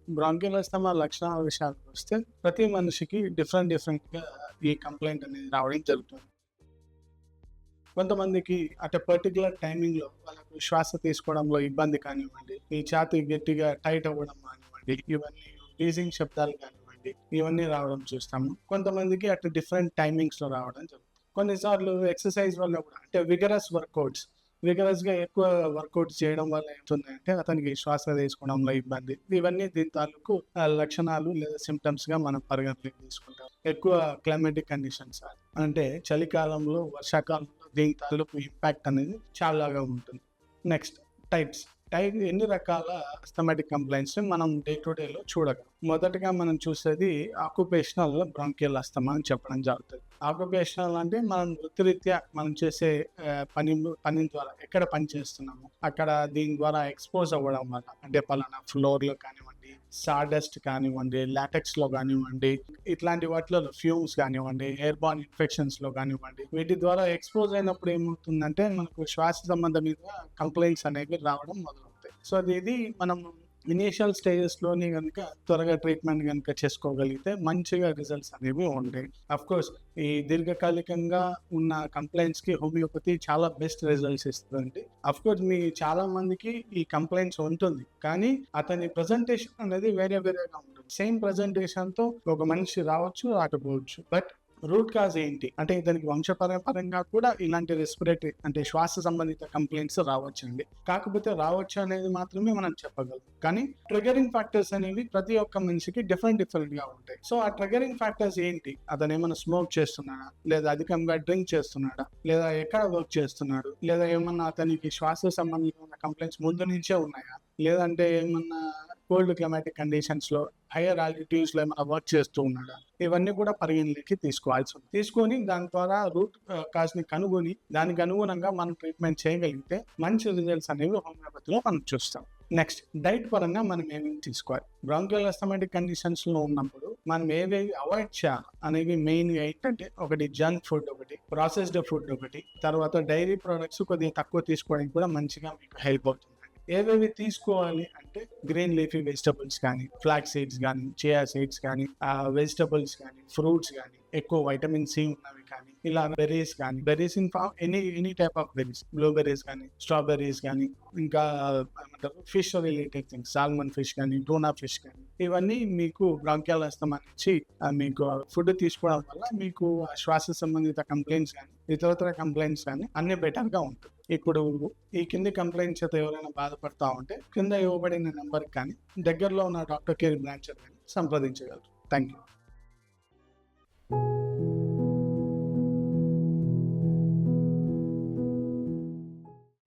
Bronchial asthma లక్షణాల విషయానికి వస్తే ప్రతి మనిషికి డిఫరెంట్‌గా ఈ కంప్లెయింట్ అనేది రావడం జరుగుతుంది. కొంతమందికి అట్ ఎ పర్టిక్యులర్ టైమింగ్‌లో వాళ్ళకు శ్వాస తీసుకోవడంలో ఇబ్బంది కానివ్వండి, ఈ ఛాతీ గట్టిగా టైట్ అవ్వడం కానివ్వండి, ఇవన్నీ వీజింగ్ శబ్దాలు కానివ్వండి, ఇవన్నీ రావడం చూస్తాము. కొంతమందికి అట్ డిఫరెంట్ టైమింగ్స్‌లో రావడం జరుగుతుంది. కొన్నిసార్లు ఎక్సర్సైజ్ వల్ల కూడా అంటే విగరస్‌గా ఎక్కువ వర్కౌట్ చేయడం వల్ల ఏమవుతుందంటే అతనికి శ్వాస తీసుకోవడంలో ఇబ్బంది. ఇవన్నీ దీని తాలూకు లక్షణాలు లేదా సింప్టమ్స్‌గా మనం పరిగణలోకి తీసుకుంటాం. ఎక్కువ క్లైమాటిక్ కండిషన్స్ అంటే చలికాలంలో, వర్షాకాలంలో దీని తాలూకు ఇంపాక్ట్ అనేది చాలాగా ఉంటుంది. Next types. ఎన్ని రకాల అస్థమాటిక్ కంప్లైంట్స్‌ని మనం డే టు డేలో చూడగలం. మొదటగా మనం చూసేది ఆక్యుపేషనల్ బ్రాంకియల్ ఆస్తమా అని చెప్పడం జరుగుతుంది. ఆక్యుపేషనల్ అంటే మనం వృత్తిరీత్యా మనం చేసే పని ద్వారా ఎక్కడ పని చేస్తున్నామో అక్కడ దీని ద్వారా ఎక్స్‌పోజ్ అవ్వడం వల్ల అంటే పలానా ఫ్లోర్‌లో కానివ్వండి, సాడస్ట్ కానివ్వండి, లాటెక్స్‌లో కానివ్వండి, ఇట్లాంటి వాటిలో ఫ్యూమ్స్ కానివ్వండి, ఎయిర్ బార్న్ ఇన్ఫెక్షన్స్‌లో కానివ్వండి, వీటి ద్వారా ఎక్స్‌పోజ్ అయినప్పుడు ఏమవుతుందంటే మనకు శ్వాస సంబంధమైన కంప్లైంట్స్ అనేవి రావడం మొదలవుతాయి. సో ఇది మనం ఇనీషియల్ స్టేజెస్‌లోనే గనుక త్వరగా ట్రీట్మెంట్ గనుక చేసుకోగలిగితే మంచిగా రిజల్ట్స్ అనేవి ఉంటాయి. అఫ్‌కోర్స్ ఈ దీర్ఘకాలికంగా ఉన్న కంప్లైంట్స్‌కి హోమియోపతి చాలా బెస్ట్ రిజల్ట్స్ ఇస్తదండి. అఫ్‌కోర్స్ చాలా మందికి ఈ కంప్లైంట్స్ ఉంటుంది. కానీ అతని ప్రెజెంటేషన్ అనేది వేరేగా ఉంటుంది. సేమ్ ప్రెజెంటేషన్‌తో ఒక మనిషి రావచ్చు, రాకపోవచ్చు. బట్ రూట్ కాజ్ ఏంటి? అంటే ఇతనికి వంశపారంపర్యంగా కూడా ఇలాంటి రెస్పిరేటరీ అంటే శ్వాస సంబంధిత కంప్లైంట్స్ రావచ్చండి. కాకపోతే రావచ్చు అనేది మాత్రమే మనం చెప్పగలం. కానీ ట్రిగరింగ్ ఫ్యాక్టర్స్ అనేవి ప్రతి ఒక్క మనిషికి డిఫరెంట్‌గా ఉంటాయి. సో ఆ ట్రిగరింగ్ ఫ్యాక్టర్స్ ఏంటి? అతను ఏమన్నా స్మోక్ చేస్తున్నాడా? లేదా అధికంగా డ్రింక్ చేస్తున్నాడా? లేదా ఎక్కడ వర్క్ చేస్తున్నాడు? లేదా ఏమన్నా అతనికి శ్వాస సంబంధించిన కంప్లైంట్స్ ముందు నుంచే ఉన్నాయా? లేదంటే ఏమన్నా కోల్డ్ క్లైమాటిక్ కండిషన్స్‌లో హైయర్ ఆల్టిట్యూడ్స్‌లో ఏమైనా వర్క్ చేస్తూ ఉన్నాడా? ఇవన్నీ కూడా పరిగణలోకి తీసుకోవాల్సి ఉంది. తీసుకొని దాని ద్వారా రూట్ కాజ్‌ని కనుగొని దానికి అనుగుణంగా మనం ట్రీట్మెంట్ చేయగలిగితే మంచి రిజల్ట్స్ అనేవి హోమియోపతిలో మనం చూస్తాం. నెక్స్ట్ డైట్ పరంగా మనం ఏమేమి తీసుకోవాలి? బ్రాంకియల్ ఆస్తమాటిక్ కండిషన్స్‌లో ఉన్నప్పుడు మనం ఏవేవి అవాయిడ్ చేయాలి అనేవి మెయిన్‌గా ఏంటంటే ఒకటి జంక్ ఫుడ్ ఒకటి, ప్రాసెస్డ్ ఫుడ్ ఒకటి, తర్వాత డైరీ ప్రొడక్ట్స్ కొద్దిగా తక్కువ తీసుకోవడానికి కూడా మంచిగా మీకు హెల్ప్ అవుతుంది. ఏవేవి తీసుకోవాలి అంటే గ్రీన్ లీఫీ వెజిటబుల్స్ కానీ, ఫ్లాక్స్ సీడ్స్ కానీ, చియా సీడ్స్ కానీ, వెజిటబుల్స్ కానీ, ఫ్రూట్స్ కానీ, ఎక్కువ వైటమిన్ సి ఉన్నవి కానీ, ఇలా బెర్రీస్ కానీ, berries in any type of berries, blueberries కానీ, స్ట్రాబెర్రీస్ కానీ, ఇంకా ఏమంటారు fish related things, salmon fish కానీ, టూనా ఫిష్ కానీ, ఇవన్నీ మీకు బ్రాంకియల్ ఆస్తమా నుంచి మీకు ఫుడ్ తీసుకోవడం వల్ల మీకు శ్వాస సంబంధిత కంప్లైంట్స్ కానీ, ఇతరత్ర కంప్లైంట్స్ కానీ అన్ని బెటర్‌గా ఉంటుంది. ఇప్పుడు ఈ కింది కంప్లైంట్స్ అయితే ఎవరైనా బాధపడతా ఉంటే కింద ఇవ్వబడిన నెంబర్‌కి కానీ, దగ్గరలో ఉన్న డాక్టర్ కేర్ బ్రాంచ్ కానీ సంప్రదించగలరు. Thank you.